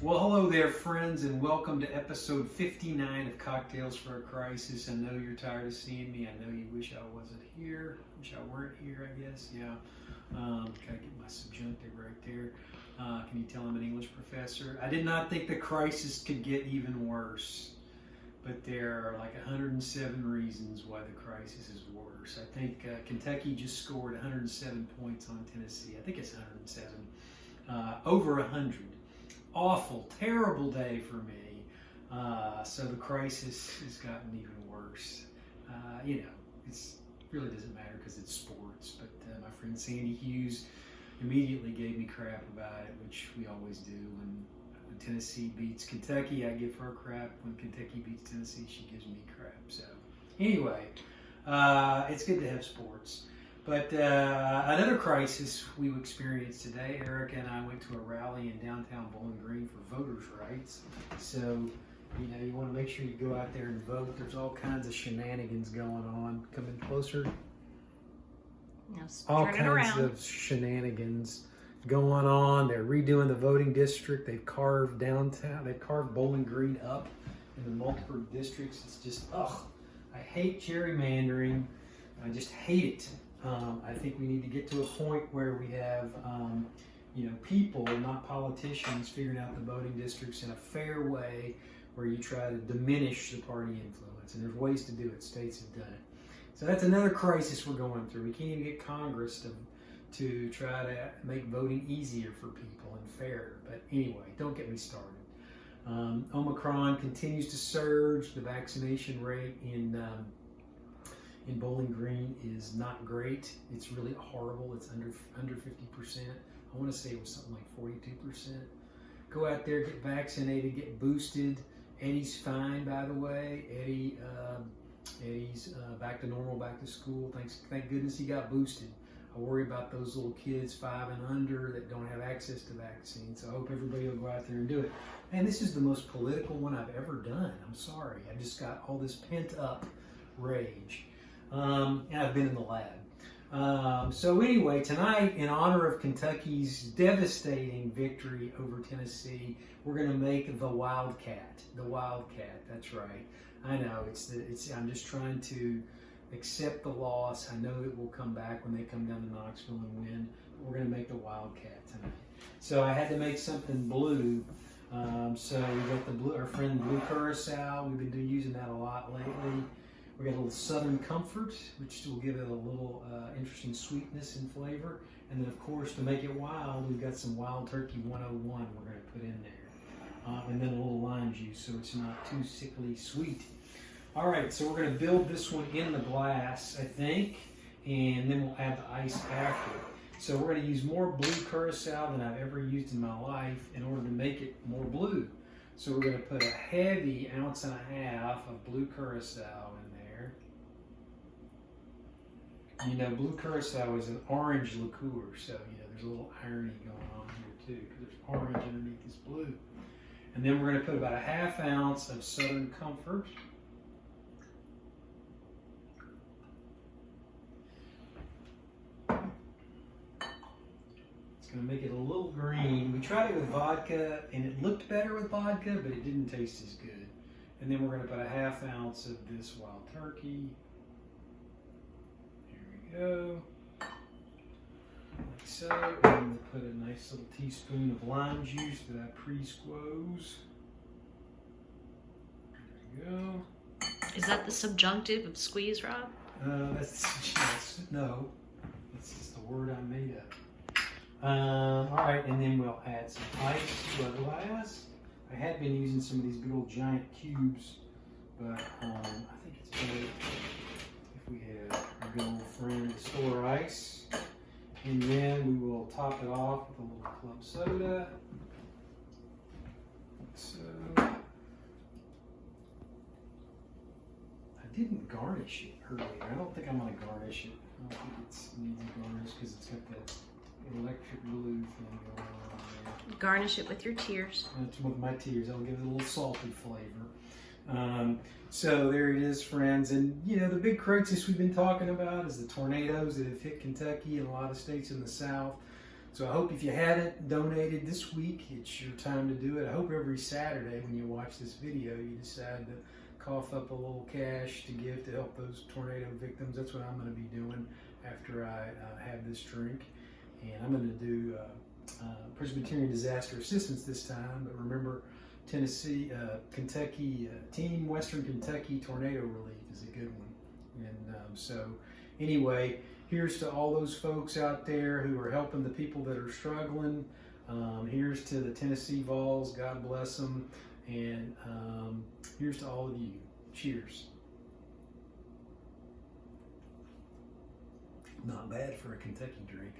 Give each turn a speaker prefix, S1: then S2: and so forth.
S1: Well, hello there, friends, and welcome to episode 59 of Cocktails for a Crisis. I know you're tired of seeing me. I know you wish I wasn't here. Wish I weren't here, I guess. Yeah. Gotta get my subjunctive right there. Can you tell I'm an English professor? I did not think the crisis could get even worse, but there are like 107 reasons why the crisis is worse. I think Kentucky just scored 107 points on Tennessee. I think it's 107. Over 100. Awful, terrible day for me. So the crisis has gotten even worse. It really doesn't matter because it's sports, but my friend Sandy Hughes immediately gave me crap about it, which we always do. When Tennessee beats Kentucky, I give her crap. When Kentucky beats Tennessee, she gives me crap. So anyway, it's good to have sports. But another crisis we experienced today, Erika and I went to a rally in downtown Bowling Green for voters' rights. So, you want to make sure you go out there and vote. There's all kinds of shenanigans going on. Coming closer.
S2: Yes,
S1: all kinds of shenanigans going on. They're redoing the voting district. They've carved downtown. They've carved Bowling Green up into multiple districts. It's just, I hate gerrymandering. I just hate it. I think we need to get to a point where we have, people, not politicians, figuring out the voting districts in a fair way where you try to diminish the party influence. And there's ways to do it. States have done it. So that's another crisis we're going through. We can't even get Congress to try to make voting easier for people and fairer. But anyway, don't get me started. Omicron continues to surge. The vaccination rate in Bowling Green is not great. It's really horrible. It's under 50%. I want to say it was something like 42%. Go out there, get vaccinated, get boosted. Eddie's fine, by the way. Eddie's back to normal, back to school. Thank goodness he got boosted. I worry about those little kids 5 and under that don't have access to vaccines. So I hope everybody will go out there and do it. Man, this is the most political one I've ever done. I'm sorry. I just got all this pent up rage. And I've been in the lab. So anyway, tonight, in honor of Kentucky's devastating victory over Tennessee, we're going to make the Wildcat. The Wildcat, that's right. I know, I'm just trying to accept the loss. I know that we'll come back when they come down to Knoxville and win. But we're going to make the Wildcat tonight. So I had to make something blue. So we got our friend Blue Curacao. We've been using that a lot lately. We got a little Southern Comfort, which will give it a little interesting sweetness and flavor. And then, of course, to make it wild, we've got some Wild Turkey 101 we're going to put in there. And then a little lime juice so it's not too sickly sweet. All right, so we're going to build this one in the glass, I think, and then we'll add the ice after. So we're going to use more Blue Curacao than I've ever used in my life in order to make it more blue. So we're going to put a heavy 1.5 ounces of Blue Curacao in there. Blue Curacao is an orange liqueur, so there's a little irony going on here too, because there's orange underneath this blue. And then we're going to put about a 1/2 ounce of Southern Comfort. It's going to make it a little green. We tried it with vodka, and it looked better with vodka, but it didn't taste as good. And then we're going to put a 1/2 ounce of this Wild Turkey. Go like so, and we'll put a nice little teaspoon of lime juice that I pre-squoze. There we go.
S2: Is that the subjunctive of squeeze, Rob?
S1: That's just the word I made up. All right, and then we'll add some ice to our glass. I had been using some of these big old giant cubes, but I think it's better if we have our good old friend store ice. And then we will top it off with a little club soda. So I didn't garnish it earlier. I don't think I'm going to garnish it. I don't think it needs a garnish because it's got that electric blue thing going on there.
S2: Garnish it with your tears.
S1: That's with my tears. I'll give it a little salty flavor. So there it is, friends. And, the big crisis we've been talking about is the tornadoes that have hit Kentucky and a lot of states in the South. So I hope if you hadn't donated this week, it's your time to do it. I hope every Saturday when you watch this video, you decide to cough up a little cash to give to help those tornado victims. That's what I'm going to be doing after I have this drink. And I'm going to do Presbyterian Disaster Assistance this time. But remember, Tennessee, Kentucky, Team Western Kentucky Tornado Relief is a good one. And so anyway, here's to all those folks out there who are helping the people that are struggling. Here's to the Tennessee Vols. God bless them. And here's to all of you. Cheers. Not bad for a Kentucky drink.